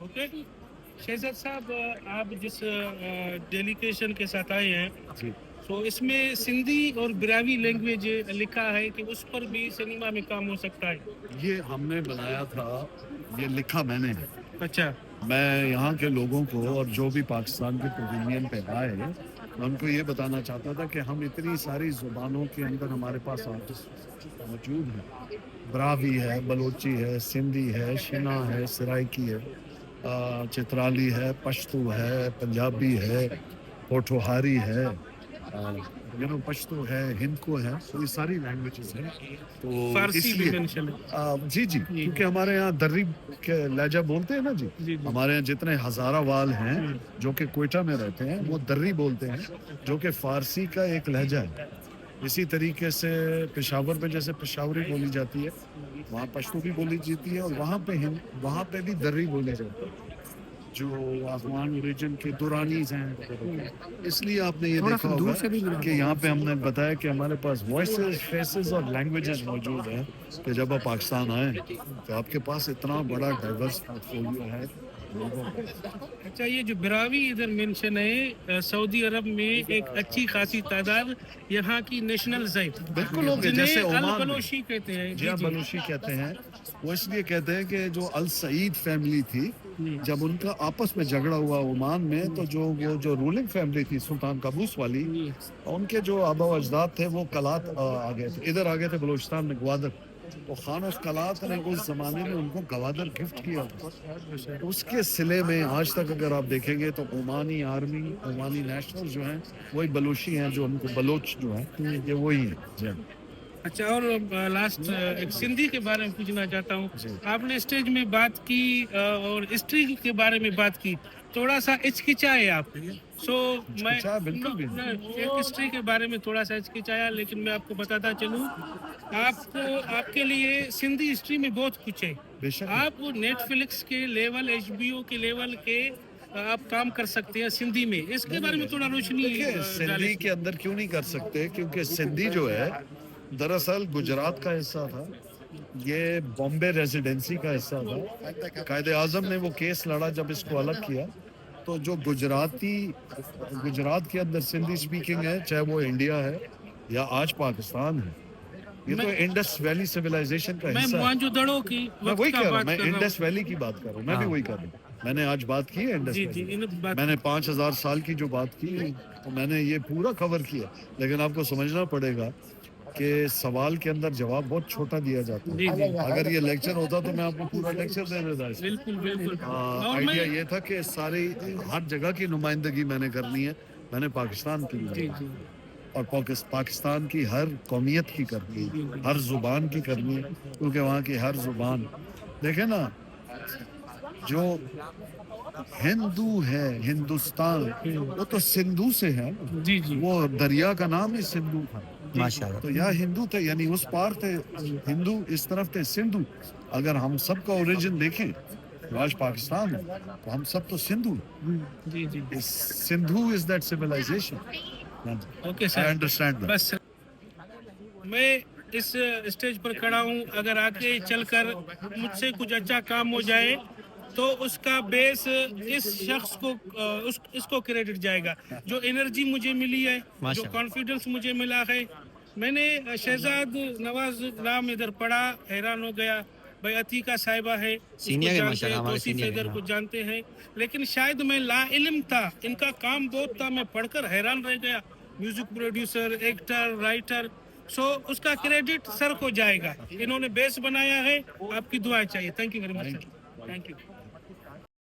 Okay. Shahzad साहब, आप जिस डेलीगेशन के साथ आए हैं, जी, तो इसमें सिंधी और ब्रावी लैंग्वेज लिखा है कि उस पर भी सिनेमा में काम हो सकता है। ये हमने बनाया था, ये लिखा मैंने है। अच्छा। मैं यहाँ के लोगों को और जो भी पाकिस्तान के पवेलियन पे आए, मैं उनको ये बताना चाहता था कि हम इतनी सारी जुबानों के अंदर हमारे पास आर्टिस्ट मौजूद हैं। ब्रावी है, बलोची है, सिंधी है, शिना है, सराइकी है, चित्राली है, पश्तो है, पंजाबी है, पोठोहारी है, पश्तो है, हिंदको है, तो ये सारी लैंग्वेजेस हैं। तो फारसी भी इसलिए मेंशन है। जी जी, क्योंकि हमारे यहाँ दर्री के लहजा बोलते हैं ना जी, जी, जी। हमारे यहाँ जितने हजारा वाल हैं जो कि कोयटा में रहते हैं वो दर्री बोलते हैं, जो कि फारसी का एक लहजा है। इसी तरीके से पेशावर पे जैसे पेशावरी बोली जाती है, वहाँ पश्तो भी बोली जाती है, और वहाँ पे भी दर्री बोली जाती है, जो अफगान ओरिजिन के दुरानीज हैं। इसलिए आपने ये देखा होगा कि यहाँ पे हमने बताया कि हमारे पास वॉइसेस, फेसेस और लैंग्वेजेस मौजूद हैं, कि जब आप पाकिस्तान आए तो आपके पास इतना बड़ा डाइवर्स पोर्टफोलियो है लोगों का। अच्छा, ये जो ब्रावी इधर मेंशन है, सऊदी अरब में एक अच्छी खासी तादाद यहाँ की नेशनल है, बिल्कुल हो गए, जैसे जिन्हें अल ओमान में। बलोशी कहते हैं। जी हाँ, बलूची कहते हैं। वो इसलिए कहते हैं कि जो अल सईद फैमिली थी, जब उनका आपस में झगड़ा हुआ ओमान में, तो वो जो रूलिंग फैमिली थी सुल्तान काबूस वाली, उनके जो आबा व अजदाद थे वो कलात आ गए थे, इधर आ गए थे बलूचिस्तान में, ग्वादर। तो खान उस कलात ने उस जमाने में उनको ग्वादर गिफ्ट किया था। उसके सिले में आज तक अगर आप देखेंगे तो ओमानी आर्मी, ओमानी नेशनल जो हैं वही बलूची हैं, जो उनको बलोच जो हैं ये वही हैं। जी हाँ। अच्छा, और लास्ट एक सिंधी के बारे में पूछना चाहता हूँ। जी। आपने स्टेज में बात की और हिस्ट्री के बारे में बात की, थोड़ा सा हिचकिचाए आप। सो मैं हिचकिचाया बिल्कुल भी एक हिस्ट्री के बारे में थोड़ा सा हिचकिचाया, लेकिन मैं आपको बताता चलूँ, आपके लिए सिंधी हिस्ट्री में बहुत कुछ है। बेशक। आप नेटफ्लिक्स के लेवल, HBO के लेवल के आप काम कर सकते हैं सिंधी में। इसके बारे में थोड़ा रोशनी देखिए, सिंधी के अंदर क्यों नहीं कर सकते, क्योंकि सिंधी जो है दरअसल गुजरात का हिस्सा था, ये बॉम्बे रेजिडेंसी का हिस्सा था। कायद आजम ने वो केस लड़ा जब इसको अलग किया, तो जो गुजरात के अंदर सिंधी स्पीकिंग है, चाहे वो इंडिया है या आज पाकिस्तान है, ये तो इंडस वैली सिविलाइजेशन का मैं हिस्सा है। मोहनजोदड़ो की मैं वही वक्त का कह रहा हूँ, बात मैं कर रहा हूँ। इंडस वैली की बात कर रहा हूँ, मैं भी वही कर रहा हूँ। मैंने आज बात की है इंडस जी, वैली। जी, इन बात मैंने 5000 साल की जो बात की, तो मैंने ये पूरा कवर किया। लेकिन आपको समझना पड़ेगा कि सवाल के अंदर जवाब बहुत छोटा दिया जाता जी, है। जी। अगर ये लेक्चर होता तो मैं आपको पूरा लेक्चर दे देता इसमें। बिल्कुल, बिल्कुल। और आइडिया मैं ये था कि सारी हर जगह की नुमाइंदगी मैंने करनी है। मैंने पाकिस्तान की जी, जी। और पाकिस्तान की हर कौमियत की करनी है, हर जुबान की करनी है, क्योंकि वहाँ की हर जुबान, देखे ना, जो हिंदू है, हिंदुस्तान, वो तो सिंधु से है। जी, जी। वो दरिया का नाम ही सिंधु था। माशाल्लाह। तो यहाँ हिंदू थे, यानी उस पार थे हिंदू, इस तरफ थे सिंधु। अगर हम सब का ओरिजिन देखें तो आज पाकिस्तान है, तो हम सब तो सिंधु हैं। जी, जी। Sindhu is that civilisation. Okay I sir, understand that. बस मैं इस स्टेज पर खड़ा हूँ, अगर आगे चलकर मुझसे कुछ अच्छा काम हो जाए तो उसका बेस इस शख्स को इसको क्रेडिट जाएगा। जो एनर्जी मुझे मिली है, जो माशाल्लाह। कॉन्फिडेंस मुझे मिला है, मैंने शहजाद नवाज नाम इधर पढ़ा, हैरान हो गया। भाई अतीका साहिबा है, सीनियर है जानते माशाल्लाह, हैं, हमारे तौसीफ सीनियर है, हैदर हाँ। को जानते हैं, लेकिन शायद मैं ला इल्म था, इनका काम बहुत था, मैं पढ़कर हैरान रह गया। म्यूजिक प्रोड्यूसर, एक्टर, राइटर, सो उसका क्रेडिट सर को जाएगा। इन्होंने बेस बनाया है, आपकी दुआ चाहिए। Thank you very much. Thank you.